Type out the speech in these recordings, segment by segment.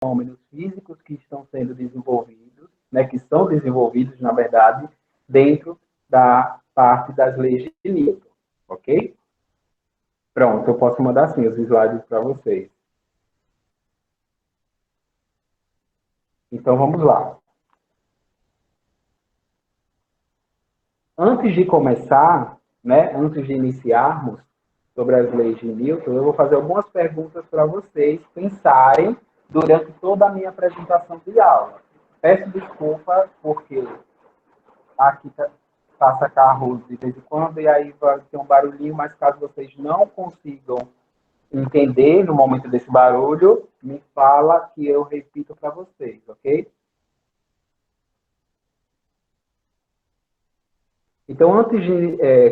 fenômenos físicos que estão sendo desenvolvidos, né, que são desenvolvidos, na verdade, dentro da parte das leis de Newton, ok? Pronto, eu posso mandar sim os slides para vocês. Então, vamos lá. Antes de começar, né, antes de iniciarmos sobre as leis de Newton, eu vou fazer algumas perguntas para vocês pensarem durante toda a minha apresentação de aula. Peço desculpa, porque aqui passa carro de vez em quando, e aí vai ter um barulhinho, mas caso vocês não consigam entender no momento desse barulho, me fala que eu repito para vocês, ok? Então,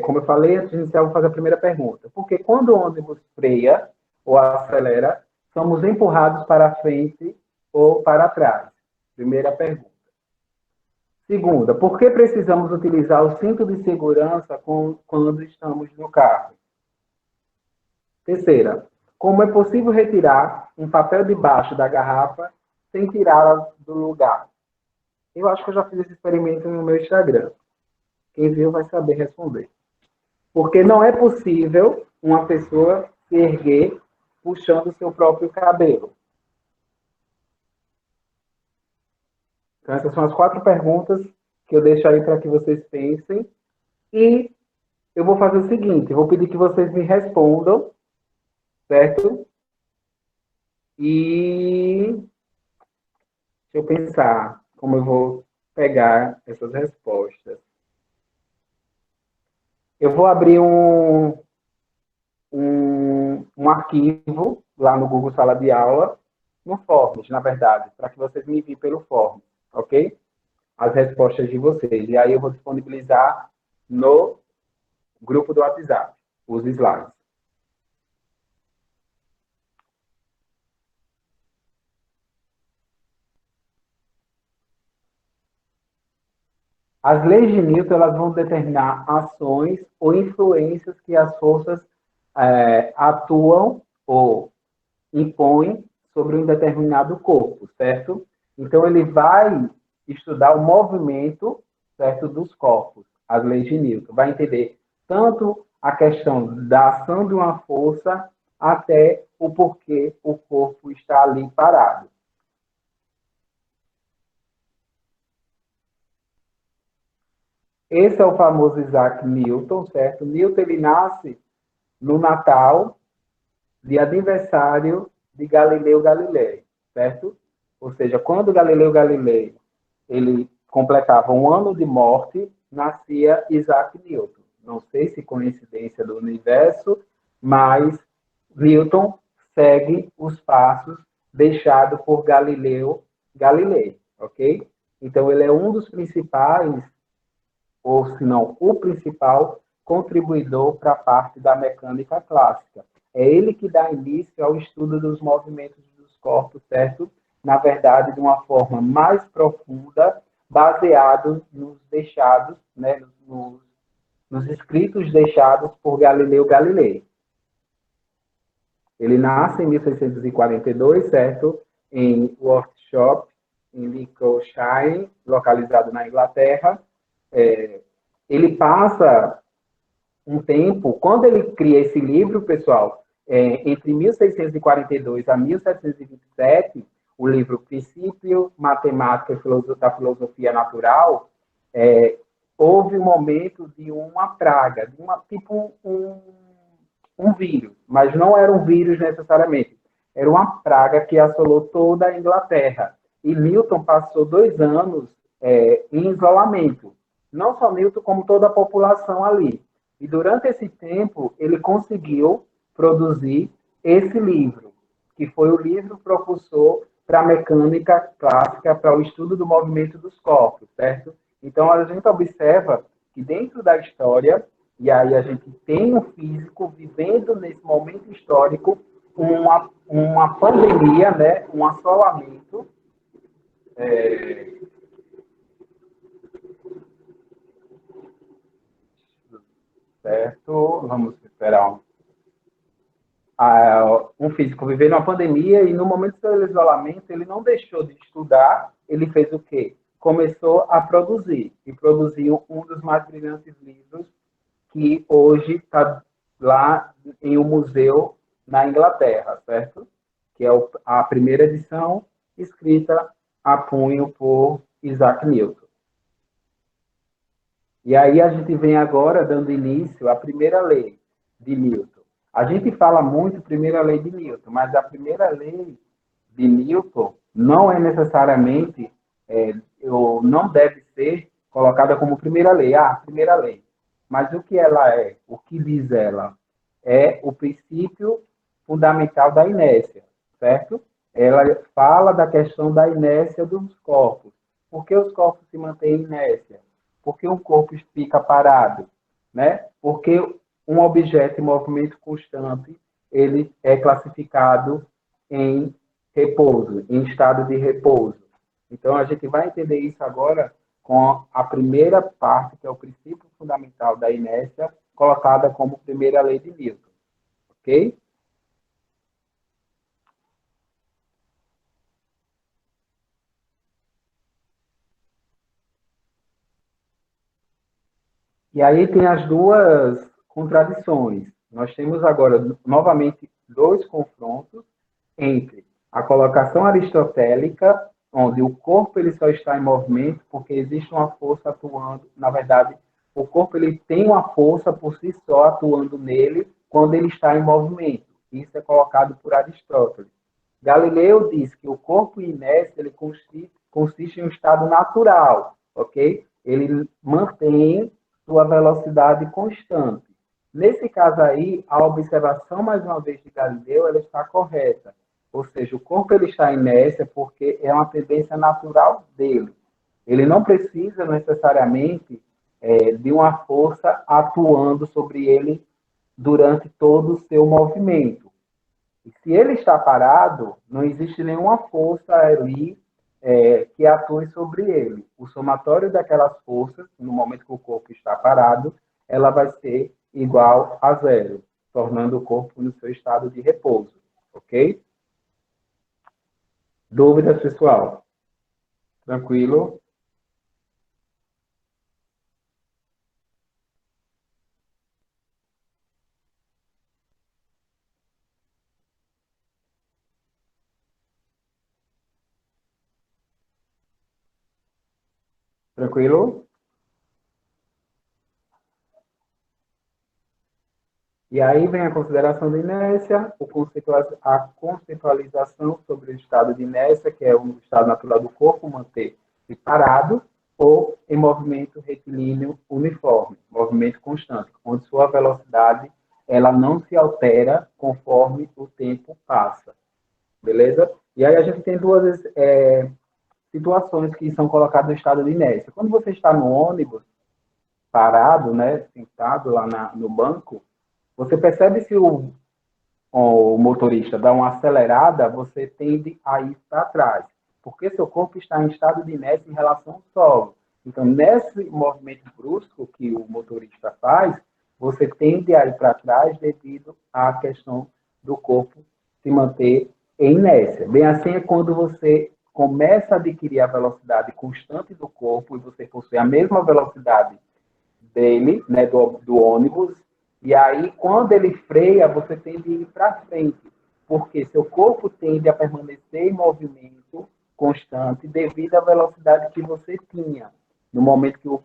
como eu falei, antes de iniciar, eu vou fazer a primeira pergunta. Porque quando o ônibus freia ou acelera, somos empurrados para frente ou para trás? Primeira pergunta. Segunda, por que precisamos utilizar o cinto de segurança quando estamos no carro? Terceira, como é possível retirar um papel debaixo da garrafa sem tirá-la do lugar? Eu acho que eu já fiz esse experimento no meu Instagram. Quem viu vai saber responder. Porque não é possível uma pessoa se erguer puxando o seu próprio cabelo. Então, essas são as 4 perguntas que eu deixo aí para que vocês pensem. E eu vou fazer o seguinte, eu vou pedir que vocês me respondam, certo? E deixa eu pensar como eu vou pegar essas respostas. Eu vou abrir um arquivo lá no Google Sala de Aula, no Forms, na verdade, para que vocês me enviem pelo Forms, ok? As respostas de vocês. E aí eu vou disponibilizar no grupo do WhatsApp, os slides. As leis de Newton elas vão determinar ações ou influências que as forças atuam ou impõem sobre um determinado corpo, certo? Então, ele vai estudar o movimento, certo, dos corpos, as leis de Newton. Vai entender tanto a questão da ação de uma força até o porquê o corpo está ali parado. Esse é o famoso Isaac Newton, certo? Newton ele nasce no Natal de aniversário de Galileu Galilei, certo? Ou seja, quando Galileu Galilei ele completava um ano de morte, nascia Isaac Newton. Não sei se coincidência do universo, mas Newton segue os passos deixados por Galileu Galilei, ok? Então ele é um dos principais, ou se não o principal contribuidor para a parte da mecânica clássica. É ele que dá início ao estudo dos movimentos dos corpos, certo? Na verdade, de uma forma mais profunda, baseado nos deixados, né, nos escritos deixados por Galileu Galilei. Ele nasce em 1642, certo? Em Workshop, em Lincolnshire, localizado na Inglaterra. Ele passa um tempo, quando ele cria esse livro, pessoal, entre 1642 a 1727, o livro Princípio Matemática da Filosofia Natural, houve um momento de uma praga, de tipo um vírus, mas não era um vírus necessariamente, era uma praga que assolou toda a Inglaterra. E Newton passou 2 anos em isolamento. Não só Newton, como toda a população ali. E durante esse tempo, ele conseguiu produzir esse livro, que foi o livro propulsor para a mecânica clássica, para o estudo do movimento dos corpos, certo? Então, a gente observa que dentro da história, e aí a gente tem um físico vivendo nesse momento histórico uma pandemia, né? Um assolamento, certo? Vamos esperar um físico vivendo uma pandemia e no momento do isolamento ele não deixou de estudar, ele fez o quê? Começou a produzir, e produziu um dos mais brilhantes livros que hoje está lá em um museu na Inglaterra, certo? Que é a primeira edição escrita a punho por Isaac Newton. E aí a gente vem agora dando início à primeira lei de Newton. A gente fala muito primeira lei de Newton, mas a primeira lei de Newton não é necessariamente, ou não deve ser colocada como primeira lei. Primeira lei. Mas o que ela é? O que diz ela? É o princípio fundamental da inércia, certo? Ela fala da questão da inércia dos corpos. Por que os corpos se mantêm em inércia? Por que um corpo fica parado? Né? Porque um objeto em movimento constante, ele é classificado em repouso, em estado de repouso. Então, a gente vai entender isso agora com a primeira parte, que é o princípio fundamental da inércia, colocada como primeira lei de Newton. Ok? E aí tem as duas contradições. Nós temos agora, novamente, dois confrontos entre a colocação aristotélica, onde o corpo ele só está em movimento porque existe uma força atuando. Na verdade, o corpo ele tem uma força por si só atuando nele quando ele está em movimento. Isso é colocado por Aristóteles. Galileu diz que o corpo inércia ele consiste em um estado natural, ok? Ele mantém sua velocidade constante. Nesse caso aí, a observação, mais uma vez, de Galileu, ela está correta. Ou seja, o corpo ele está em inércia porque é uma tendência natural dele. Ele não precisa necessariamente de uma força atuando sobre ele durante todo o seu movimento. E se ele está parado, não existe nenhuma força ali que atue sobre ele. O somatório daquelas forças, no momento que o corpo está parado, ela vai ser igual a zero, tornando o corpo no seu estado de repouso. Ok? Dúvidas, pessoal? Tranquilo? Tranquilo? E aí vem a consideração de inércia, a conceitualização sobre o estado de inércia, que é o estado natural do corpo, manter-se parado ou em movimento retilíneo uniforme, movimento constante, onde sua velocidade ela não se altera conforme o tempo passa. Beleza? E aí a gente tem duas situações que são colocadas no estado de inércia. Quando você está no ônibus, parado, né, sentado lá no banco, você percebe se o motorista dá uma acelerada, você tende a ir para trás, porque seu corpo está em estado de inércia em relação ao solo. Então, nesse movimento brusco que o motorista faz, você tende a ir para trás devido à questão do corpo se manter em inércia. Bem assim é quando você começa a adquirir a velocidade constante do corpo e você possui a mesma velocidade dele, né, do ônibus, e aí, quando ele freia, você tem de ir para frente, porque seu corpo tende a permanecer em movimento constante devido à velocidade que você tinha no momento que o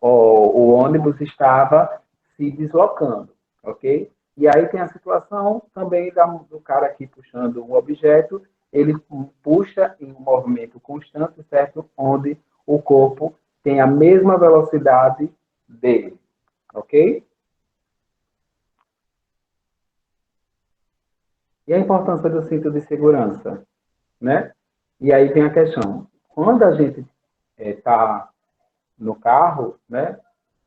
ônibus estava se deslocando, ok? E aí tem a situação também do cara aqui puxando um objeto, ele puxa em um movimento constante, certo? Onde o corpo tem a mesma velocidade dele, ok? E a importância do cinto de segurança, né? E aí tem a questão, quando a gente está no carro, né?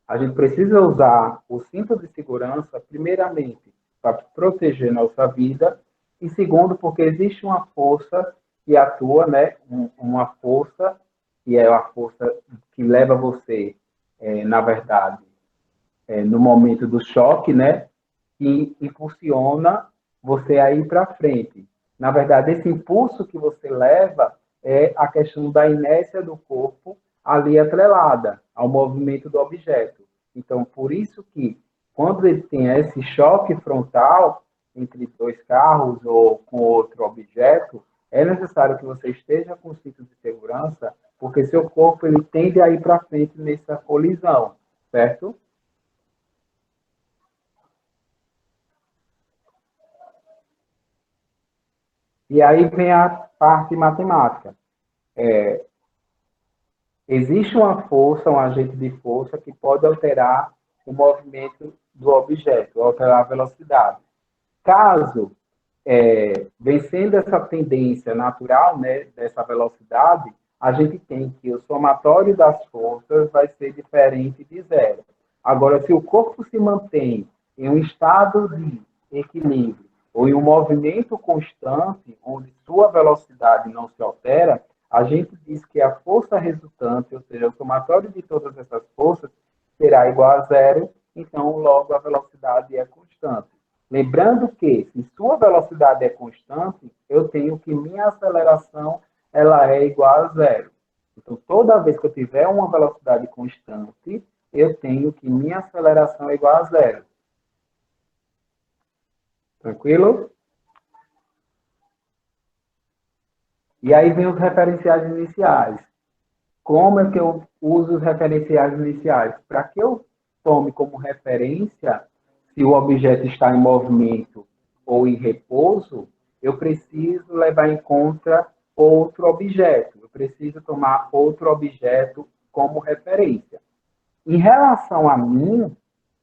A gente precisa usar o cinto de segurança, primeiramente, para proteger nossa vida, e segundo, porque existe uma força que atua, né? Uma força que é a força que leva você, na verdade, no momento do choque, né? Que impulsiona você a ir para frente. Na verdade, esse impulso que você leva é a questão da inércia do corpo ali atrelada ao movimento do objeto. Então, por isso que, quando ele tem esse choque frontal entre dois carros ou com outro objeto, é necessário que você esteja com o cinto de segurança, porque seu corpo ele tende a ir para frente nessa colisão, certo? E aí vem a parte matemática. Existe uma força, um agente de força que pode alterar o movimento do objeto, alterar a velocidade. Caso, vencendo essa tendência natural, né, dessa velocidade, a gente tem que o somatório das forças vai ser diferente de zero. Agora, se o corpo se mantém em um estado de equilíbrio ou em um movimento constante, onde sua velocidade não se altera, a gente diz que a força resultante, ou seja, o somatório de todas essas forças, será igual a zero, então logo a velocidade é constante. Lembrando que, se sua velocidade é constante, eu tenho que minha aceleração ela é igual a zero. Então, toda vez que eu tiver uma velocidade constante, eu tenho que minha aceleração é igual a zero. Tranquilo? E aí vem os referenciais iniciais. Como é que eu uso os referenciais iniciais? Para que eu tome como referência se o objeto está em movimento ou em repouso, eu preciso levar em conta outro objeto. Eu preciso tomar outro objeto como referência. Em relação a mim,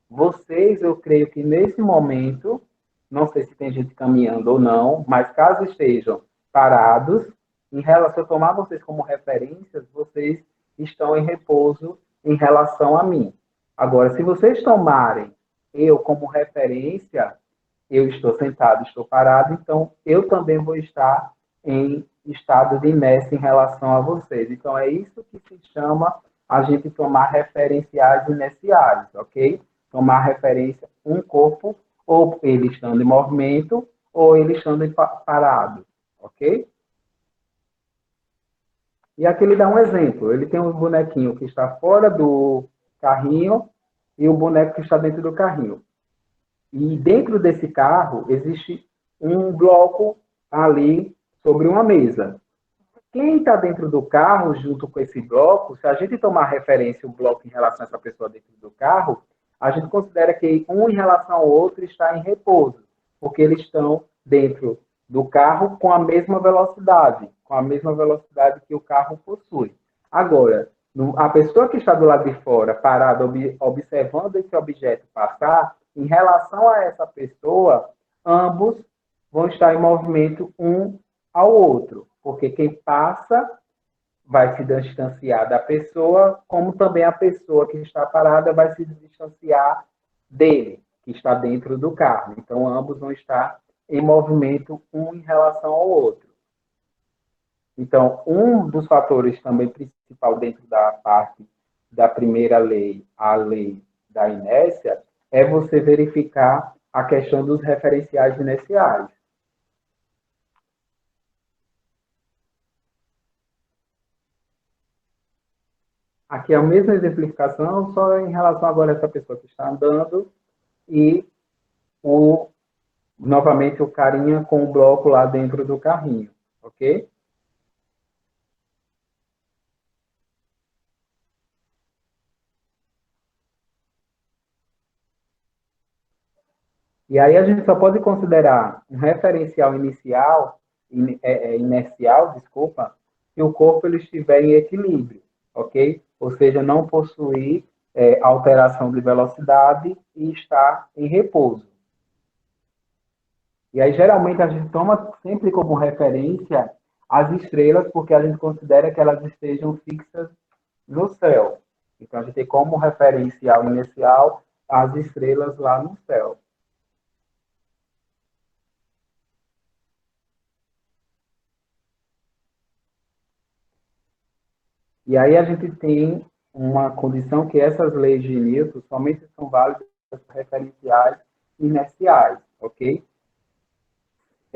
vocês, eu creio que nesse momento, não sei se tem gente caminhando ou não, mas caso estejam parados, em relação a tomar vocês como referências, vocês estão em repouso em relação a mim. Agora, se vocês tomarem eu como referência, eu estou sentado, estou parado, então eu também vou estar em estado de inércia em relação a vocês. Então, é isso que se chama a gente tomar referenciais inerciais, ok? Tomar referência um corpo, ou ele estando em movimento, ou ele estando parado, ok? E aqui ele dá um exemplo. Ele tem um bonequinho que está fora do carrinho e o boneco que está dentro do carrinho. E dentro desse carro existe um bloco ali sobre uma mesa. Quem está dentro do carro, junto com esse bloco, se a gente tomar referência o bloco em relação a essa pessoa dentro do carro, a gente considera que um em relação ao outro está em repouso, porque eles estão dentro do carro com a mesma velocidade que o carro possui. Agora, a pessoa que está do lado de fora, parada, observando esse objeto passar, em relação a essa pessoa, ambos vão estar em movimento um ao outro, porque quem passa vai se distanciar da pessoa, como também a pessoa que está parada vai se distanciar dele, que está dentro do carro. Então, ambos vão estar em movimento um em relação ao outro. Então, um dos fatores também principal dentro da parte da primeira lei, a lei da inércia, é você verificar a questão dos referenciais inerciais. Aqui é a mesma exemplificação, só em relação agora a essa pessoa que está andando e o, novamente o carinha com o bloco lá dentro do carrinho, ok? E aí a gente só pode considerar um referencial inicial, inercial, desculpa, se o corpo ele estiver em equilíbrio, ok? Ou seja, não possuir alteração de velocidade e estar em repouso. E aí, geralmente, a gente toma sempre como referência as estrelas, porque a gente considera que elas estejam fixas no céu. Então, a gente tem como referencial inicial as estrelas lá no céu. E aí a gente tem uma condição que essas leis de Newton somente são válidas para referenciais inerciais, ok?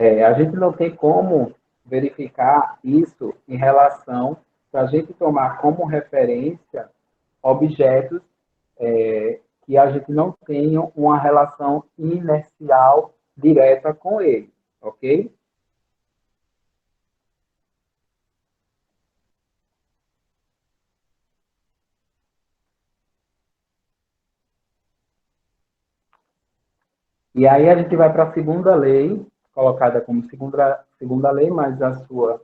A gente não tem como verificar isso em relação, para a gente tomar como referência objetos que a gente não tenha uma relação inercial direta com ele, ok? E aí a gente vai para a segunda lei, colocada como segunda lei, mas a sua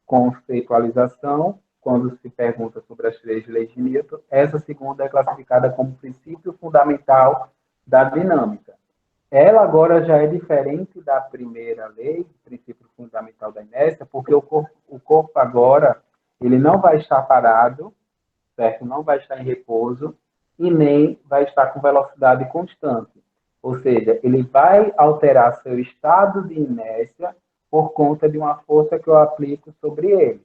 conceitualização, quando se pergunta sobre as três leis de Newton, essa segunda é classificada como princípio fundamental da dinâmica. Ela agora já é diferente da primeira lei, princípio fundamental da inércia, porque o corpo agora ele não vai estar parado, certo? Não vai estar em repouso e nem vai estar com velocidade constante. Ou seja, ele vai alterar seu estado de inércia por conta de uma força que eu aplico sobre ele.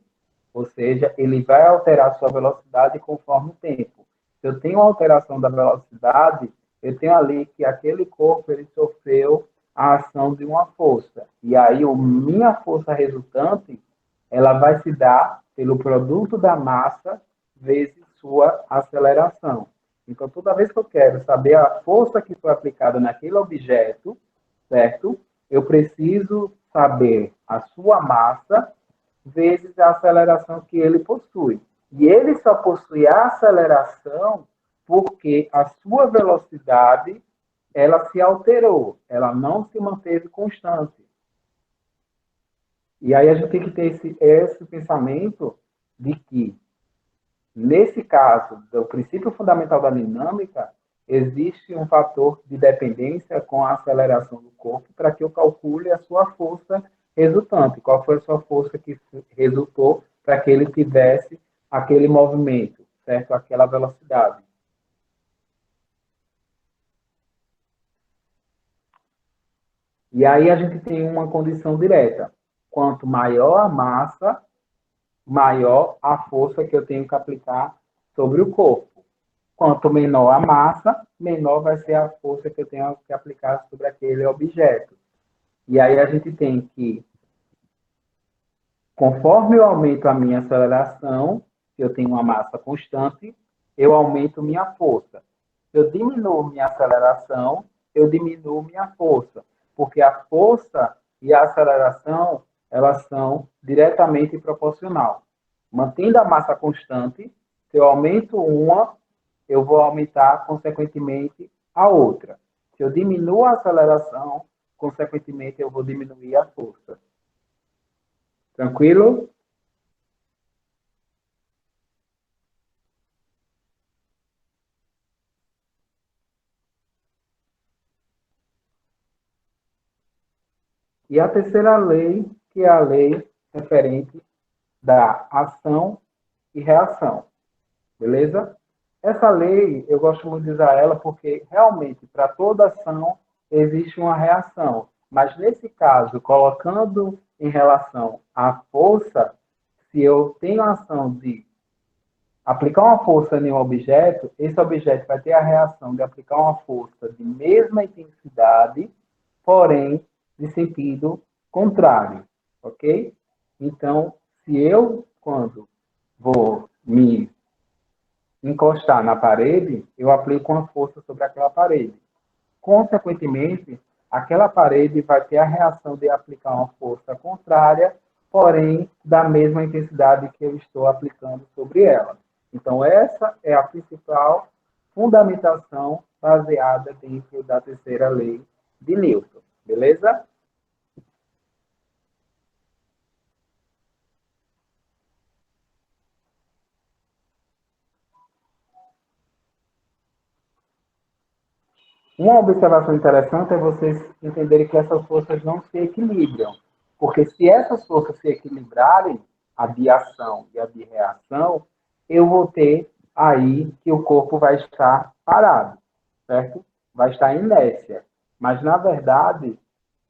Ou seja, ele vai alterar sua velocidade conforme o tempo. Se eu tenho uma alteração da velocidade, eu tenho ali que aquele corpo ele sofreu a ação de uma força. E aí, a minha força resultante, ela vai se dar pelo produto da massa vezes sua aceleração. Então, toda vez que eu quero saber a força que foi aplicada naquele objeto, certo? Eu preciso saber a sua massa vezes a aceleração que ele possui. E ele só possui a aceleração porque a sua velocidade ela se alterou, ela não se manteve constante. E aí a gente tem que ter esse pensamento de que, nesse caso, do princípio fundamental da dinâmica, existe um fator de dependência com a aceleração do corpo para que eu calcule a sua força resultante. Qual foi a sua força que resultou para que ele tivesse aquele movimento, certo? Aquela velocidade. E aí a gente tem uma condição direta. Quanto maior a massa, maior a força que eu tenho que aplicar sobre o corpo. Quanto menor a massa, menor vai ser a força que eu tenho que aplicar sobre aquele objeto. E aí a gente tem que, conforme eu aumento a minha aceleração, se eu tenho uma massa constante, eu aumento minha força. Se eu diminuo minha aceleração, eu diminuo minha força. Porque a força e a aceleração, elas são diretamente proporcional. Mantendo a massa constante, se eu aumento uma, eu vou aumentar, consequentemente, a outra. Se eu diminuo a aceleração, consequentemente, eu vou diminuir a força. Tranquilo? E a terceira lei, que é a lei referente da ação e reação. Beleza? Essa lei, eu gosto muito de usar ela porque, realmente, para toda ação, existe uma reação. Mas, nesse caso, colocando em relação à força, se eu tenho a ação de aplicar uma força em um objeto, esse objeto vai ter a reação de aplicar uma força de mesma intensidade, porém de sentido contrário, ok? Então, se eu, quando vou me encostar na parede, eu aplico uma força sobre aquela parede. Consequentemente, aquela parede vai ter a reação de aplicar uma força contrária, porém da mesma intensidade que eu estou aplicando sobre ela. Então, essa é a principal fundamentação baseada dentro da terceira lei de Newton. Beleza? Uma observação interessante é vocês entenderem que essas forças não se equilibram. Porque se essas forças se equilibrarem, a de ação e a de reação, eu vou ter aí que o corpo vai estar parado, certo? Vai estar em inércia. Mas, na verdade,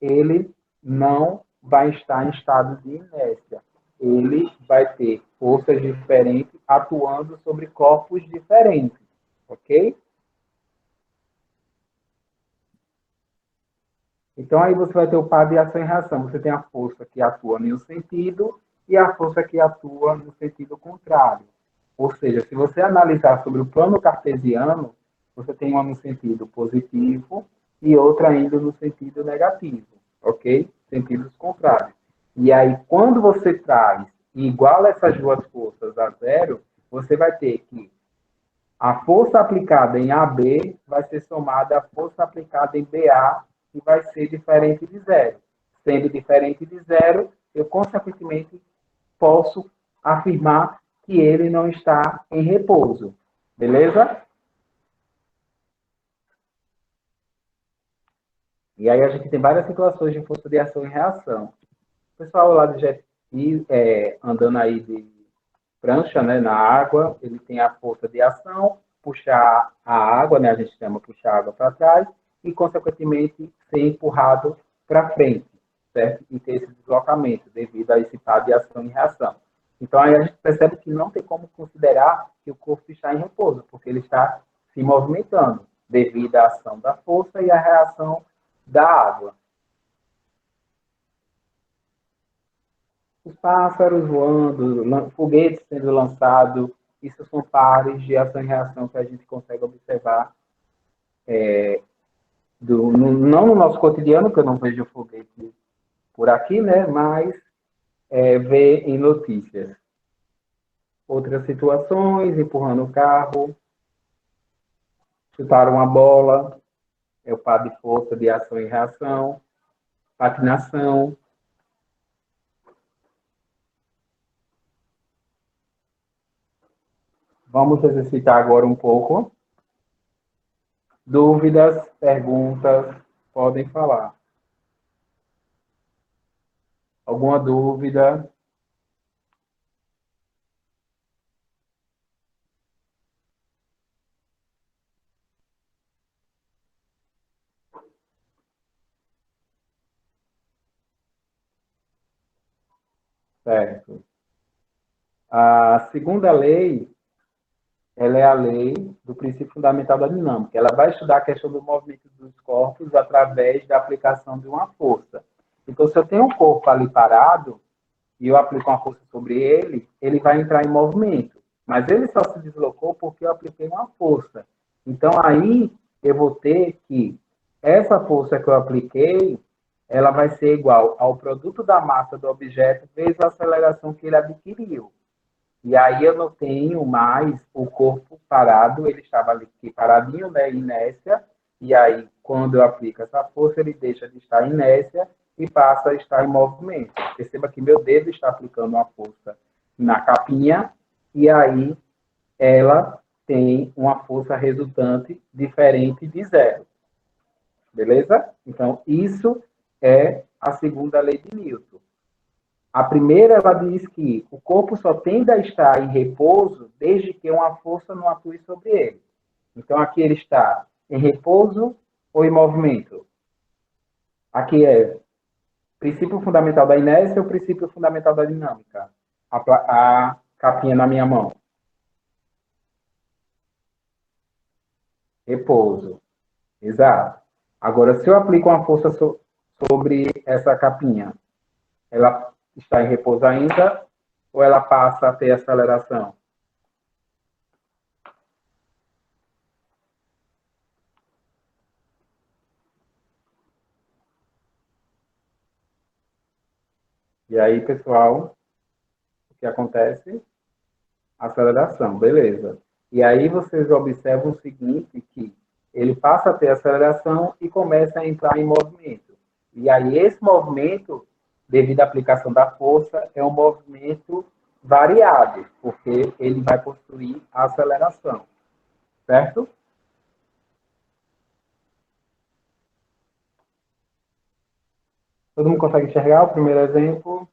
ele não vai estar em estado de inércia. Ele vai ter forças diferentes atuando sobre corpos diferentes, ok? Então, aí você vai ter o par de ação e reação. Você tem a força que atua em um sentido e a força que atua no sentido contrário. Ou seja, se você analisar sobre o plano cartesiano, você tem uma no sentido positivo e outra ainda no sentido negativo, ok? Sentidos contrários. E aí, quando você traz e iguala essas duas forças a zero, você vai ter que a força aplicada em AB vai ser somada à força aplicada em BA e vai ser diferente de zero. Sendo diferente de zero, eu, consequentemente, posso afirmar que ele não está em repouso. Beleza? E aí a gente tem várias situações de força de ação e reação. O pessoal lá do jet ski, andando aí de prancha, né, na água, ele tem a força de ação, puxar a água, né, a gente chama puxar a água para trás, e, consequentemente, ser empurrado para frente, certo? E ter esse deslocamento devido a esse par de ação e reação. Então, aí a gente percebe que não tem como considerar que o corpo está em repouso, porque ele está se movimentando devido à ação da força e à reação da água. Os pássaros voando, foguetes sendo lançados, isso são pares de ação e reação que a gente consegue observar, não no nosso cotidiano, que eu não vejo foguete por aqui, né, mas ver em notícias. Outras situações, empurrando o carro, chutar uma bola, é o par de força de ação e reação, patinação. Vamos exercitar agora um pouco. Dúvidas, perguntas, podem falar. Alguma dúvida? Certo. A segunda lei, ela é a lei do princípio fundamental da dinâmica. Ela vai estudar a questão do movimento dos corpos através da aplicação de uma força. Então, se eu tenho um corpo ali parado e eu aplico uma força sobre ele, ele vai entrar em movimento. Mas ele só se deslocou porque eu apliquei uma força. Então, aí eu vou ter que essa força que eu apliquei, ela vai ser igual ao produto da massa do objeto vezes a aceleração que ele adquiriu. E aí eu não tenho mais o corpo parado, ele estava ali paradinho, né, inércia, e aí quando eu aplico essa força, ele deixa de estar inércia e passa a estar em movimento. Perceba que meu dedo está aplicando uma força na capinha, e aí ela tem uma força resultante diferente de zero. Beleza? Então, isso é a segunda lei de Newton. A primeira, ela diz que o corpo só tende a estar em repouso desde que uma força não atue sobre ele. Então, aqui ele está em repouso ou em movimento? Aqui é princípio fundamental da inércia ou princípio fundamental da dinâmica? A capinha na minha mão. Repouso. Exato. Agora, se eu aplico uma força sobre essa capinha, ela está em repouso ainda ou ela passa a ter aceleração? E aí, pessoal, o que acontece? Aceleração, beleza. E aí vocês observam o seguinte, que ele passa a ter aceleração e começa a entrar em movimento. E aí esse movimento, devido à aplicação da força, é um movimento variado, porque ele vai construir a aceleração, certo? Todo mundo consegue enxergar o primeiro exemplo?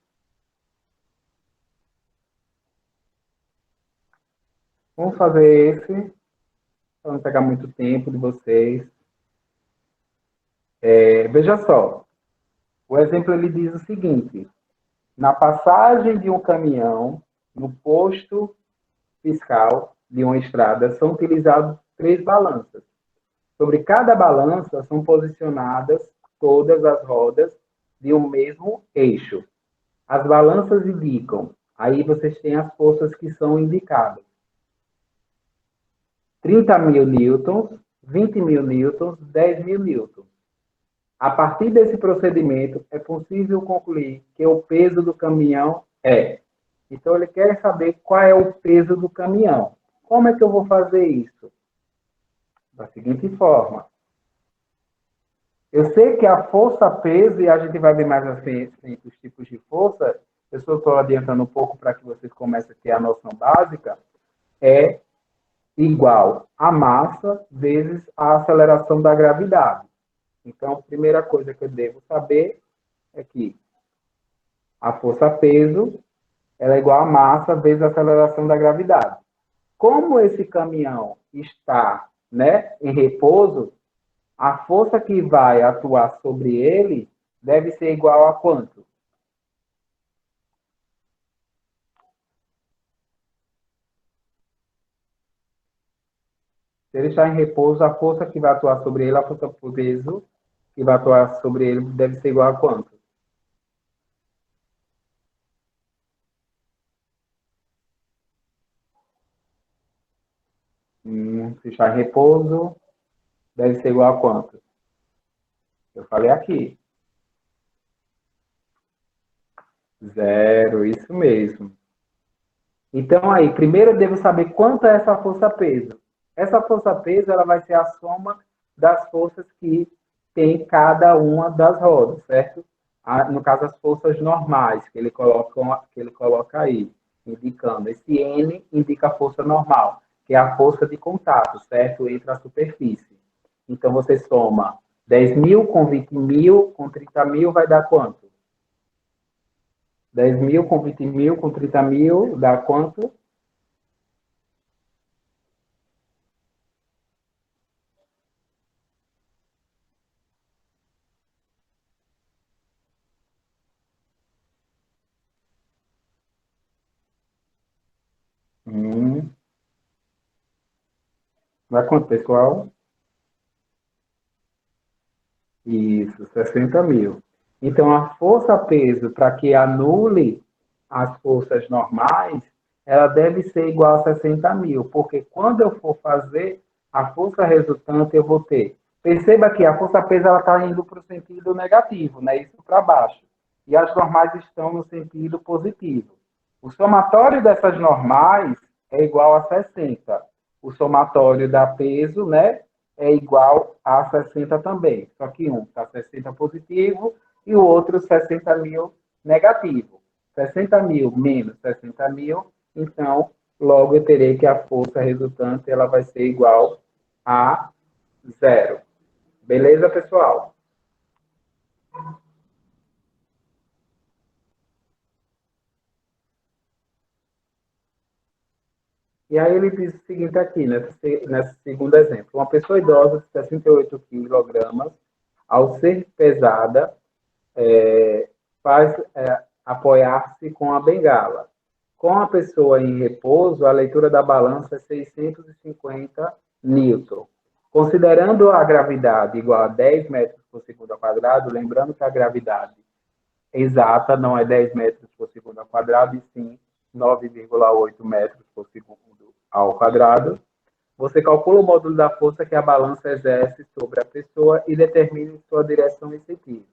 Vamos fazer esse, para não pegar muito tempo de vocês. Veja só, o exemplo ele diz o seguinte: na passagem de um caminhão no posto fiscal de uma estrada são utilizadas três balanças. Sobre cada balança são posicionadas todas as rodas de um mesmo eixo. As balanças indicam, aí vocês têm as forças que são indicadas. 30.000 newtons, 20.000 newtons, 10.000 newtons. A partir desse procedimento, é possível concluir que o peso do caminhão é. Então, ele quer saber qual é o peso do caminhão. Como é que eu vou fazer isso? Da seguinte forma. Eu sei que a força-peso, e a gente vai ver mais assim os tipos de força, eu só estou adiantando um pouco para que vocês comecem a ter a noção básica, é igual a massa vezes a aceleração da gravidade. Então, a primeira coisa que eu devo saber é que a força-peso ela é igual a massa vezes a aceleração da gravidade. Como esse caminhão está, né, em repouso, a força que vai atuar sobre ele deve ser igual a quanto? Se ele está em repouso, a força que vai atuar sobre ele, a força por peso que vai atuar sobre ele deve ser igual a quanto? Se está em repouso, deve ser igual a quanto? Eu falei aqui. Zero, isso mesmo. Então, aí, primeiro eu devo saber quanto é essa força-peso. Essa força-peso ela vai ser a soma das forças que tem cada uma das rodas, certo? No caso, as forças normais que ele coloca aí, indicando. Esse N indica a força normal, que é a força de contato, certo? Entre a superfície. Então, você soma 10.000 com 20.000 com 30.000 vai dar quanto? 10.000 com 20.000 com 30.000 dá quanto? Dá quanto, pessoal? Isso, 60.000. Então, a força-peso, para que anule as forças normais, ela deve ser igual a 60.000, porque quando eu for fazer a força resultante, eu vou ter. Perceba que a força-peso está indo para o sentido negativo, né? Isso para baixo. E as normais estão no sentido positivo. O somatório dessas normais é igual a 60. O somatório da peso, né, é igual a 60 também. Só que um está 60 positivo e o outro 60.000 negativo. 60.000 menos 60.000, então, logo eu terei que a força resultante ela vai ser igual a zero. Beleza, pessoal? E aí ele diz o seguinte aqui, nesse segundo exemplo. Uma pessoa idosa de 68 quilogramas, ao ser pesada, faz apoiar-se com a bengala. Com a pessoa em repouso, a leitura da balança é 650 newton. Considerando a gravidade igual a 10 metros por segundo ao quadrado, lembrando que a gravidade exata não é 10 metros por segundo ao quadrado, e sim 9,8 metros por segundo ao quadrado, você calcula o módulo da força que a balança exerce sobre a pessoa e determine sua direção e sentido.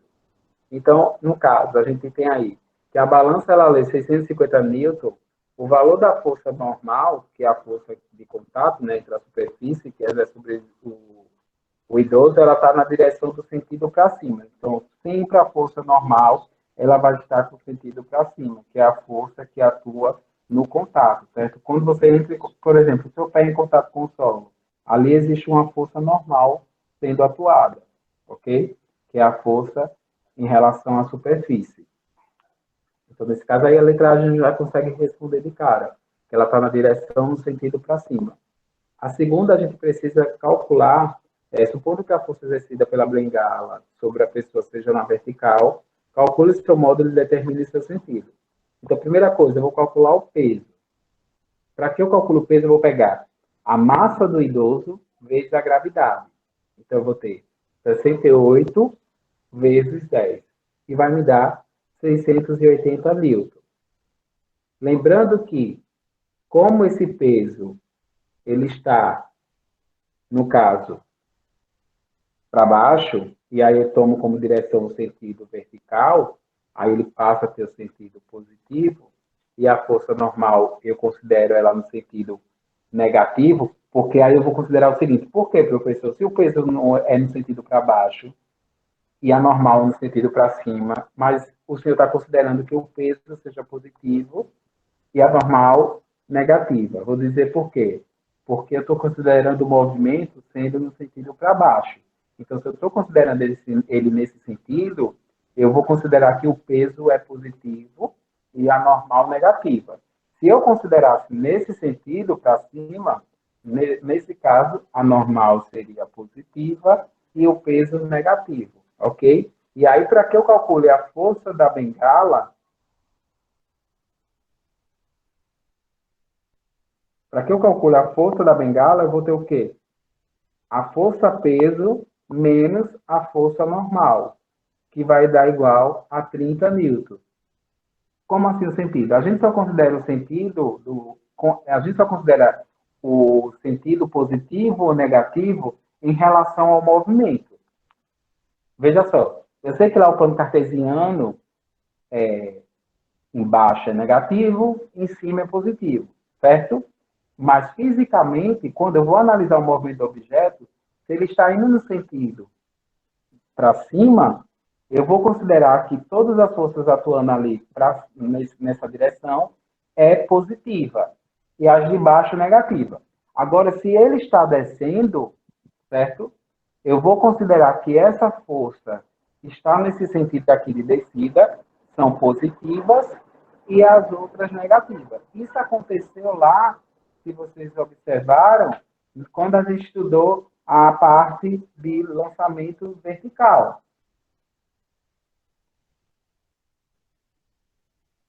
Então, no caso, a gente tem aí que a balança ela lê 650 newton, o valor da força normal, que é a força de contato, né, entre a superfície, que exerce sobre o idoso, ela está na direção do sentido para cima. Então, sempre a força normal, ela vai estar com o sentido para cima, que é a força que atua no contato, certo? Quando você entra, por exemplo, o seu pé em contato com o solo, ali existe uma força normal sendo atuada, ok? Que é a força em relação à superfície. Então, nesse caso aí, a letragem já consegue responder de cara, que ela está na direção no sentido para cima. A segunda, a gente precisa calcular, supondo que a força exercida pela bengala sobre a pessoa seja na vertical, calcule seu módulo e determine seu sentido. Então, a primeira coisa, eu vou calcular o peso. Para que eu calcule o peso, eu vou pegar a massa do idoso vezes a gravidade. Então, eu vou ter 68 vezes 10, que vai me dar 680 newtons. Lembrando que, como esse peso ele está, no caso, para baixo, e aí eu tomo como direção o sentido vertical, aí ele passa a ter o sentido positivo, e a força normal eu considero ela no sentido negativo, porque aí eu vou considerar o seguinte: por quê, professor? Se o peso não é no sentido para baixo e a normal no sentido para cima, mas o senhor está considerando que o peso seja positivo e a normal negativa. Vou dizer por quê. Porque eu estou considerando o movimento sendo no sentido para baixo. Então, se eu estou considerando ele nesse sentido, eu vou considerar que o peso é positivo e a normal negativa. Se eu considerasse nesse sentido, para cima, nesse caso, a normal seria positiva e o peso negativo, ok? E aí, para que eu calcule a força da bengala, para que eu calcule a força da bengala, eu vou ter o quê? A força peso menos a força normal, que vai dar igual a 30 newtons. Como assim o sentido? A gente só considera o sentido a gente só considera o sentido positivo ou negativo em relação ao movimento. Veja só, eu sei que lá o plano cartesiano embaixo é negativo, em cima é positivo, certo? Mas fisicamente, quando eu vou analisar o movimento do objeto, se ele está indo no sentido para cima, eu vou considerar que todas as forças atuando ali nessa direção é positiva e as de baixo negativa. Agora, se ele está descendo, certo? Eu vou considerar que essa força que está nesse sentido aqui de descida são positivas e as outras negativas. Isso aconteceu lá, se vocês observaram, quando a gente estudou a parte de lançamento vertical.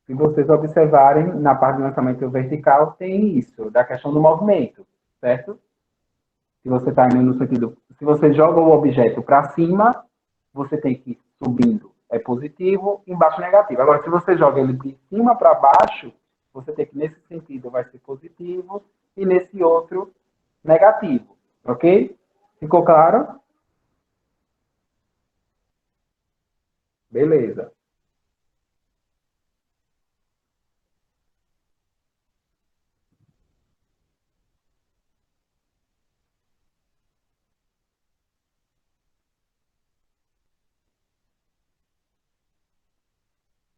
Se vocês observarem, na parte de lançamento vertical, tem isso, da questão do movimento, certo? Se você está indo no sentido... Se você joga o objeto para cima, você tem que ir subindo, é positivo, embaixo negativo. Agora, se você joga ele de cima para baixo, você tem que, nesse sentido, vai ser positivo, e nesse outro, negativo. Ok? Ficou claro? Beleza.